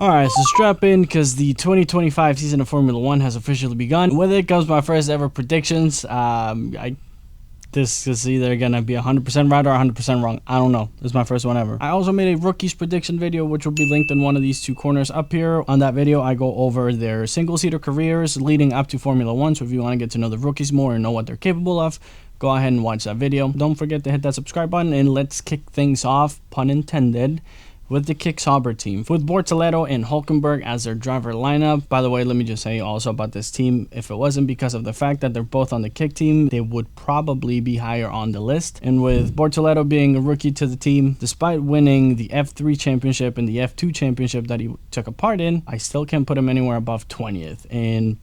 Alright, so strap in because the 2025 season of Formula One has officially begun. With it comes my first ever predictions. This is either gonna be 100% right or 100% wrong. I don't know. This is my first one ever. I also made a rookies prediction video, which will be linked in one of these two corners up here. On that video, I go over their single-seater careers leading up to Formula One. So if you want to get to know the rookies more and know what they're capable of, go ahead and watch that video. Don't forget to hit that subscribe button, and let's kick things off, pun intended, with the Kick Sauber team, with Bortoleto and Hulkenberg as their driver lineup. By the way, let me just say also about this team, if it wasn't because of the fact that they're both on the Kick team, they would probably be higher on the list. And with Bortoleto being a rookie to the team, despite winning the F3 championship and the F2 championship that he took a part in, I still can't put him anywhere above 20th. And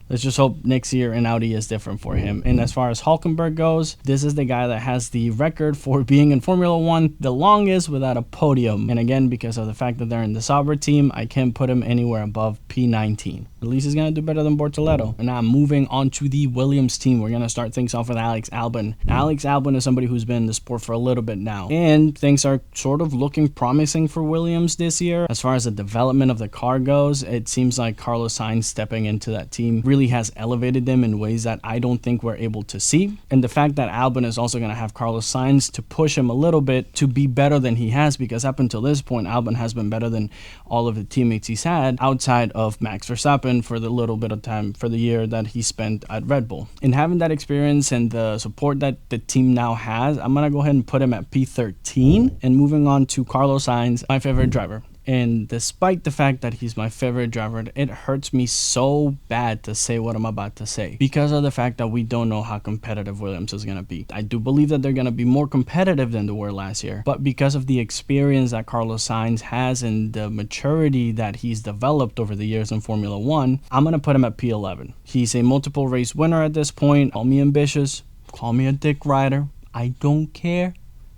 let's just hope next year in Audi is different for him. And as far as Hulkenberg goes, this is the guy that has the record for being in Formula One the longest without a podium. And again, because of the fact that they're in the Sauber team, I can't put him anywhere above P19. At least he's going to do better than Bortoleto. And now moving on to the Williams team, we're going to start things off with Alex Albon. Alex Albon is somebody who's been in the sport for a little bit now, and things are sort of looking promising for Williams this year. As far as the development of the car goes, it seems like Carlos Sainz stepping into that team really has elevated them in ways that I don't think we're able to see. And the fact that Albon is also going to have Carlos Sainz to push him a little bit to be better than he has, because up until this point, Albon has been better than all of the teammates he's had outside of Max Verstappen for the little bit of time, for the year that he spent at Red Bull. And having that experience and the support that the team now has, I'm going to go ahead and put him at P13. And moving on to Carlos Sainz, my favorite driver. And despite the fact that he's my favorite driver, it hurts me so bad to say what I'm about to say, because of the fact that we don't know how competitive Williams is going to be. I do believe that they're going to be more competitive than they were last year, but because of the experience that Carlos Sainz has and the maturity that he's developed over the years in Formula One, I'm going to put him at P11. He's a multiple race winner at this point. Call me ambitious, call me a dick rider, I don't care.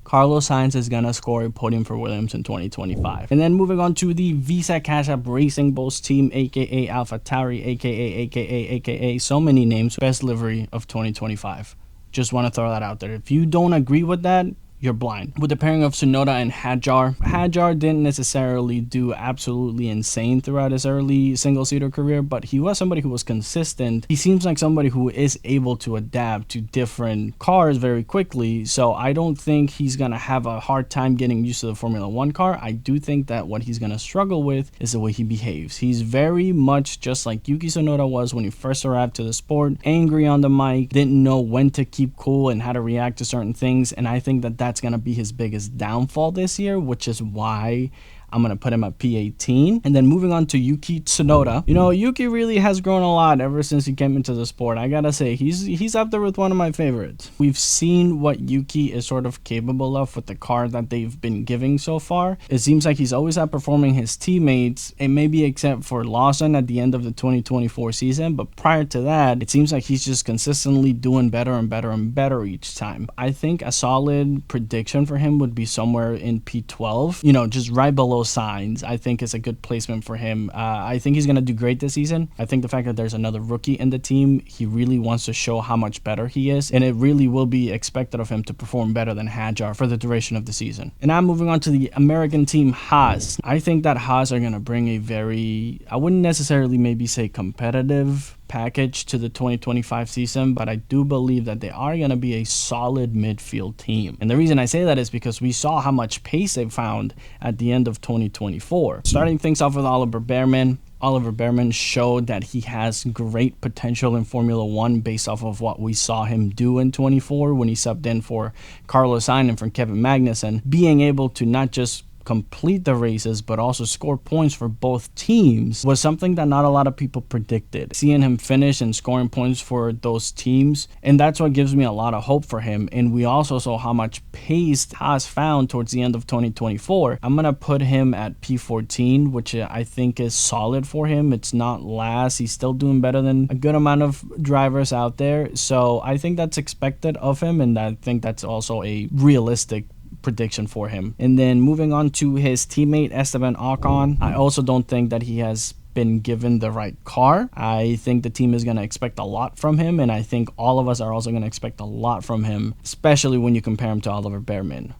Carlos Sainz is going to score a podium for Williams in 2025. And then moving on to the Visa Cash App Racing Bulls team, aka AlphaTauri, aka so many names, best livery of 2025. Just want to throw that out there. If you don't agree with that, you're blind. With the pairing of Tsunoda and Hadjar didn't necessarily do absolutely insane throughout his early single-seater career, but he was somebody who was consistent. He seems like somebody who is able to adapt to different cars very quickly, so I don't think he's going to have a hard time getting used to the Formula One car. I do think that what he's going to struggle with is the way he behaves. He's very much just like Yuki Tsunoda was when he first arrived to the sport, angry on the mic, didn't know when to keep cool and how to react to certain things, and I think that that's going to be his biggest downfall this year, which is why I'm going to put him at P18. And then moving on to Yuki Tsunoda. You know, Yuki really has grown a lot ever since he came into the sport. I gotta say, he's up there with one of my favorites. We've seen what Yuki is sort of capable of with the car that they've been giving so far. It seems like he's always outperforming his teammates, and maybe except for Lawson at the end of the 2024 season. But prior to that, it seems like he's just consistently doing better and better and better each time. I think a solid prediction for him would be somewhere in P12, you know, just right below Sainz. I think is a good placement for him. I think he's going to do great this season. I think the fact that there's another rookie in the team, he really wants to show how much better he is, and it really will be expected of him to perform better than Hadjar for the duration of the season. And now moving on to the American team Haas. I think that Haas are going to bring a very, I wouldn't necessarily maybe say competitive package to the 2025 season, but I do believe that they are going to be a solid midfield team. And the reason I say that is because we saw how much pace they found at the end of 2024. Starting things off with Oliver Behrman. Oliver Behrman showed that he has great potential in Formula One based off of what we saw him do in 24 when he subbed in for Carlos Sainz and for Kevin Magnussen, being able to not just complete the races but also score points for both teams was something that not a lot of people predicted. Seeing him finish and scoring points for those teams, and that's what gives me a lot of hope for him. And we also saw how much pace Haas found towards the end of 2024. I'm gonna put him at P14, which I think is solid for him. It's not last. He's still doing better than a good amount of drivers out there, so I think that's expected of him, and I think that's also a realistic prediction for him. And then moving on to his teammate Esteban Ocon, I also don't think that he has been given the right car. I think the team is going to expect a lot from him, and I think all of us are also going to expect a lot from him, especially when you compare him to Oliver Behrman.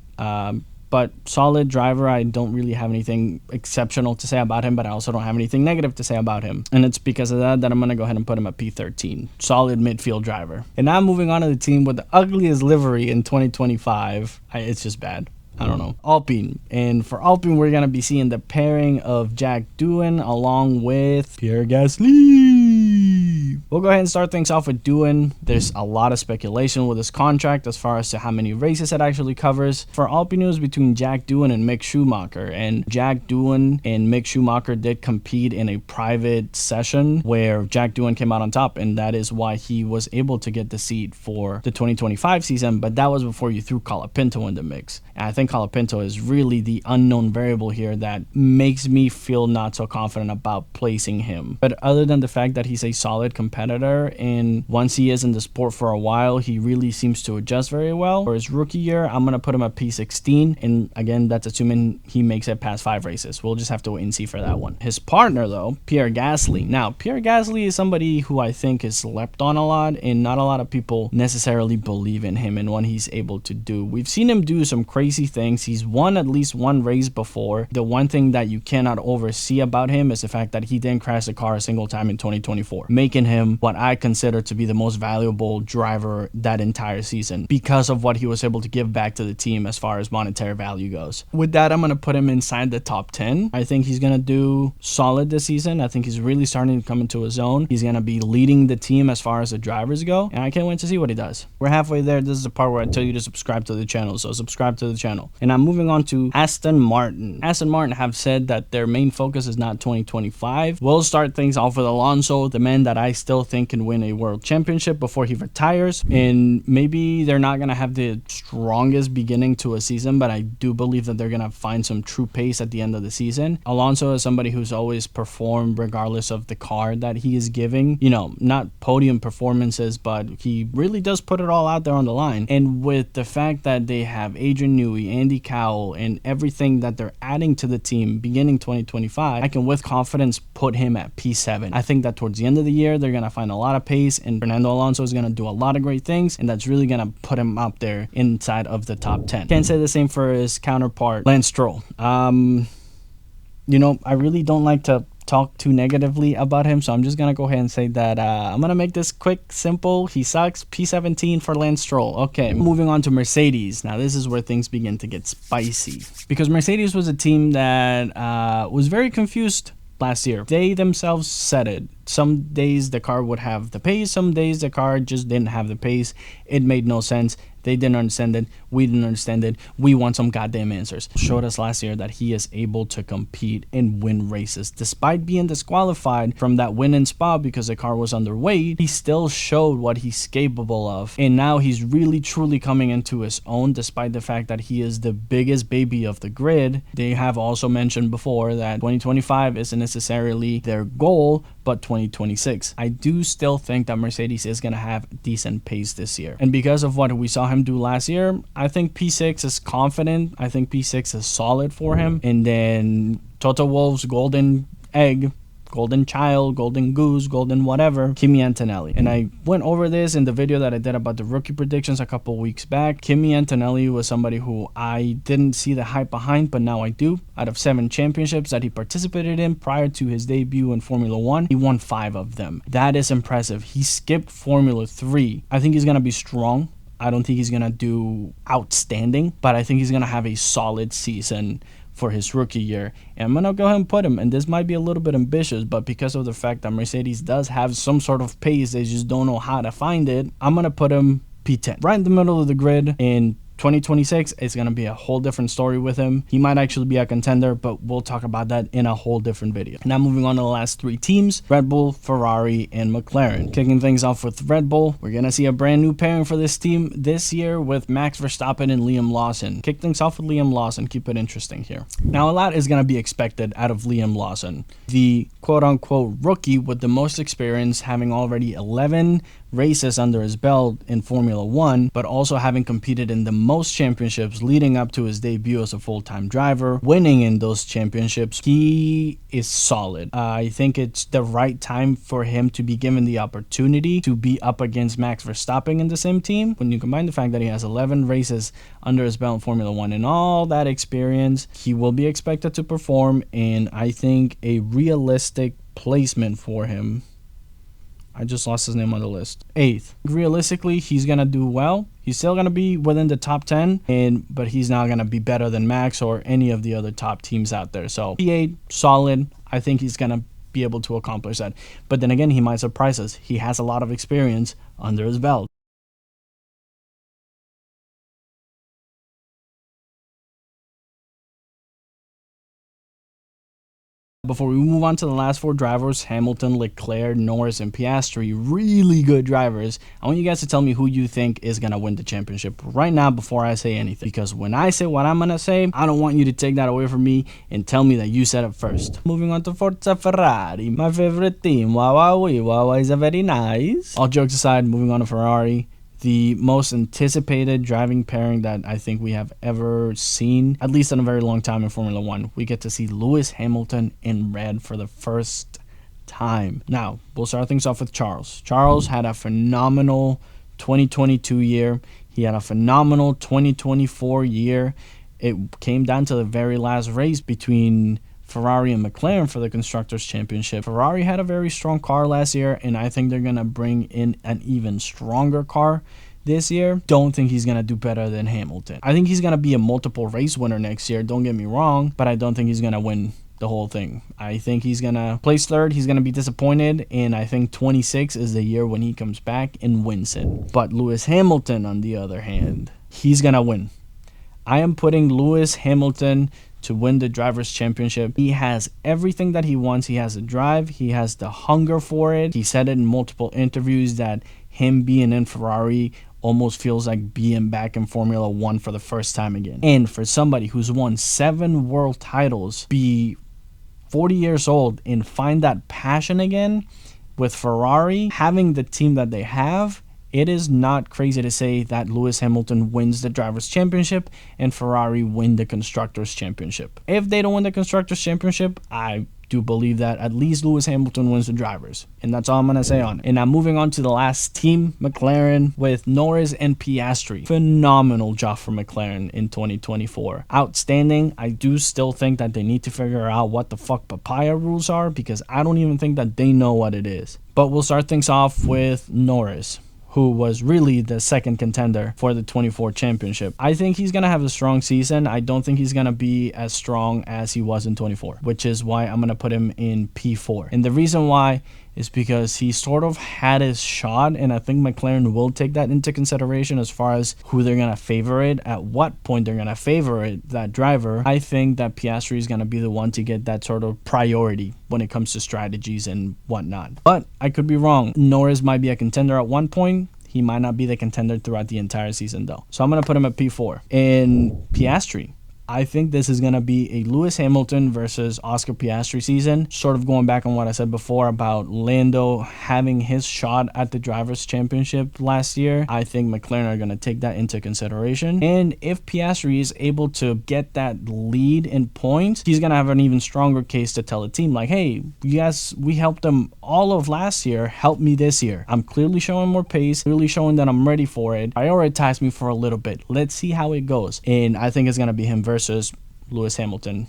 but solid driver. I don't really have anything exceptional to say about him, but I also don't have anything negative to say about him. And it's because of that I'm going to go ahead and put him at P13. Solid midfield driver. And now moving on to the team with the ugliest livery in 2025. It's just bad. I don't know. Alpine. And for Alpine, we're going to be seeing the pairing of Jack Doohan along with Pierre Gasly. We'll go ahead and start things off with Doohan. There's a lot of speculation with his contract as far as to how many races it actually covers. For Alpine, it was between Jack Doohan and Mick Schumacher. And Jack Doohan and Mick Schumacher did compete in a private session where Jack Doohan came out on top. And that is why he was able to get the seat for the 2025 season. But that was before you threw Colapinto in the mix. And I think Colapinto is really the unknown variable here that makes me feel not so confident about placing him. But other than the fact that he's a solid competitor, and once he is in the sport for a while, he really seems to adjust very well. For his rookie year, I'm going to put him at P16. And again, that's assuming he makes it past 5 races. We'll just have to wait and see for that one. His partner, though, Pierre Gasly. Now, Pierre Gasly is somebody who I think is slept on a lot, and not a lot of people necessarily believe in him and what he's able to do. We've seen him do some crazy things. He's won at least one race before. The one thing that you cannot oversee about him is the fact that he didn't crash the car a single time in 2024, making him what I consider to be the most valuable driver that entire season because of what he was able to give back to the team as far as monetary value goes. With that, I'm going to put him inside the top 10. I think he's going to do solid this season. I think he's really starting to come into his own. He's going to be leading the team as far as the drivers go, and I can't wait to see what he does. We're halfway there. This is the part where I tell you to subscribe to the channel, so subscribe to the channel. And I'm moving on to Aston Martin. Aston Martin have said that their main focus is not 2025. We'll start things off with Alonso, the man that I still think can win a world championship before he retires. And maybe they're not going to have the strongest beginning to a season, but I do believe that they're going to find some true pace at the end of the season. Alonso is somebody who's always performed regardless of the car that he is giving. You know, not podium performances, but he really does put it all out there on the line. And with the fact that they have Adrian Newey, Andy Cowell, and everything that they're adding to the team beginning 2025, I can with confidence put him at P7. I think that towards the end of the year, they're going to find a lot of pace, and Fernando Alonso is going to do a lot of great things, and that's really going to put him up there inside of the top 10. Can't say the same for his counterpart, Lance Stroll. You know, I really don't like to talk too negatively about him, so I'm just gonna go ahead and say that I'm gonna make this quick, simple. He sucks. P17 for Lance Stroll. Okay, moving on to Mercedes. Now this is where things begin to get spicy, because Mercedes was a team that was very confused last year. They themselves said it. Some days the car would have the pace, some days the car just didn't have the pace. It made no sense. They didn't understand it. We didn't understand it. We want some goddamn answers. Showed us last year that he is able to compete and win races. Despite being disqualified from that win in Spa because the car was underweight, he still showed what he's capable of. And now he's really truly coming into his own, despite the fact that he is the biggest baby of the grid. They have also mentioned before that 2025 isn't necessarily their goal, but 2026. I do still think that Mercedes is going to have decent pace this year. And because of what we saw him do last year, I think P6 is confident. I think P6 is solid for him. And then Toto Wolff's golden egg, golden child, golden goose, golden whatever, Kimi Antonelli. And I went over this in the video that I did about the rookie predictions a couple weeks back. Kimi Antonelli was somebody who I didn't see the hype behind, but now I do. Out of 7 championships that he participated in prior to his debut in Formula 1, he won 5 of them. That is impressive. He skipped Formula 3. I think he's going to be strong. I don't think he's going to do outstanding, but I think he's going to have a solid season for his rookie year. And I'm going to go ahead and put him, and this might be a little bit ambitious, but because of the fact that Mercedes does have some sort of pace, they just don't know how to find it, I'm going to put him P10. Right in the middle of the grid. In 2026, it's going to be a whole different story with him. He might actually be a contender, but we'll talk about that in a whole different video. Now moving on to the last 3 teams, Red Bull, Ferrari, and McLaren. Kicking things off with Red Bull, we're going to see a brand new pairing for this team this year with Max Verstappen and Liam Lawson. Kick things off with Liam Lawson, keep it interesting here. Now a lot is going to be expected out of Liam Lawson, the quote-unquote rookie with the most experience, having already 11 races under his belt in Formula 1, but also having competed in the most championships leading up to his debut as a full-time driver, winning in those championships. He is solid. I think it's the right time for him to be given the opportunity to be up against Max Verstappen in the same team. When you combine the fact that he has 11 races under his belt in Formula 1 and all that experience, he will be expected to perform, and I think a realistic placement for him, I just lost his name on the list, 8th. Realistically, he's going to do well. He's still going to be within the top 10, but he's not going to be better than Max or any of the other top teams out there. So P8, solid. I think he's going to be able to accomplish that. But then again, he might surprise us. He has a lot of experience under his belt. Before we move on to the last 4 drivers, Hamilton, Leclerc, Norris, and Piastri, really good drivers. I want you guys to tell me who you think is going to win the championship right now before I say anything. Because when I say what I'm going to say, I don't want you to take that away from me and tell me that you said it first. Moving on to Forza Ferrari, my favorite team. Wow, is very nice. All jokes aside, moving on to Ferrari. The most anticipated driving pairing that I think we have ever seen, at least in a very long time in Formula 1. We get to see Lewis Hamilton in red for the first time. Now, we'll start things off with Charles. Charles had a phenomenal 2022 year. He had a phenomenal 2024 year. It came down to the very last race between Ferrari and McLaren for the Constructors' Championship. Ferrari had a very strong car last year, and I think they're going to bring in an even stronger car this year. Don't think he's going to do better than Hamilton. I think he's going to be a multiple race winner next year, don't get me wrong, but I don't think he's going to win the whole thing. I think he's going to place 3rd. He's going to be disappointed, and I think 26 is the year when he comes back and wins it. But Lewis Hamilton, on the other hand, he's going to win. I am putting Lewis Hamilton to win the Drivers' Championship. He has everything that he wants. He has the drive. He has the hunger for it. He said it in multiple interviews that him being in Ferrari almost feels like being back in Formula 1 for the first time again. And for somebody who's won 7 world titles, be 40 years old and find that passion again with Ferrari, having the team that they have, it is not crazy to say that Lewis Hamilton wins the Drivers' Championship and Ferrari win the Constructors' Championship. If they don't win the Constructors' Championship, I do believe that at least Lewis Hamilton wins the Drivers. And that's all I'm going to say on it. And now moving on to the last team, McLaren, with Norris and Piastri. Phenomenal job for McLaren in 2024. Outstanding. I do still think that they need to figure out what the fuck papaya rules are, because I don't even think that they know what it is. But we'll start things off with Norris, who was really the second contender for the 24 championship. I think he's going to have a strong season. I don't think he's going to be as strong as he was in 24, which is why I'm going to put him in P4. And the reason why is because he sort of had his shot, and I think McLaren will take that into consideration as far as who they're going to favor it, at what point they're going to favor it, that driver. I think that Piastri is going to be the one to get that sort of priority when it comes to strategies and whatnot. But I could be wrong. Norris might be a contender at one point. He might not be the contender throughout the entire season, though. So I'm going to put him at P4. In Piastri, I think this is going to be a Lewis Hamilton versus Oscar Piastri season. Sort of going back on what I said before about Lando having his shot at the Drivers' Championship last year. I think McLaren are going to take that into consideration. And if Piastri is able to get that lead in points, he's going to have an even stronger case to tell a team like, hey, yes, we helped them all of last year. Help me this year. I'm clearly showing more pace, clearly showing that I'm ready for it. Prioritize me for a little bit. Let's see how it goes. And I think it's going to be him versus Lewis Hamilton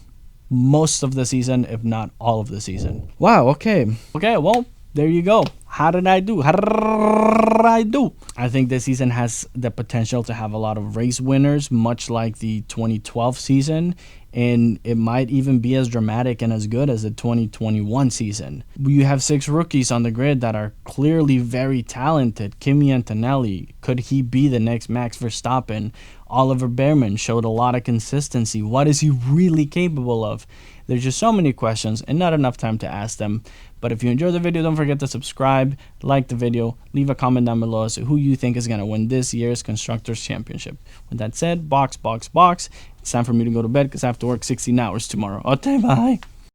most of the season, if not all of the season. Wow, okay, well, there you go. How did I do? I think this season has the potential to have a lot of race winners, much like the 2012 season, and it might even be as dramatic and as good as the 2021 season. You have 6 rookies on the grid that are clearly very talented. Kimi Antonelli, could he be the next Max Verstappen? Oliver Behrman showed a lot of consistency. What is he really capable of? There's just so many questions and not enough time to ask them. But if you enjoyed the video, don't forget to subscribe, like the video, leave a comment down below as to who you think is going to win this year's Constructors' Championship. With that said, box. It's time for me to go to bed because I have to work 16 hours tomorrow. Okay, bye.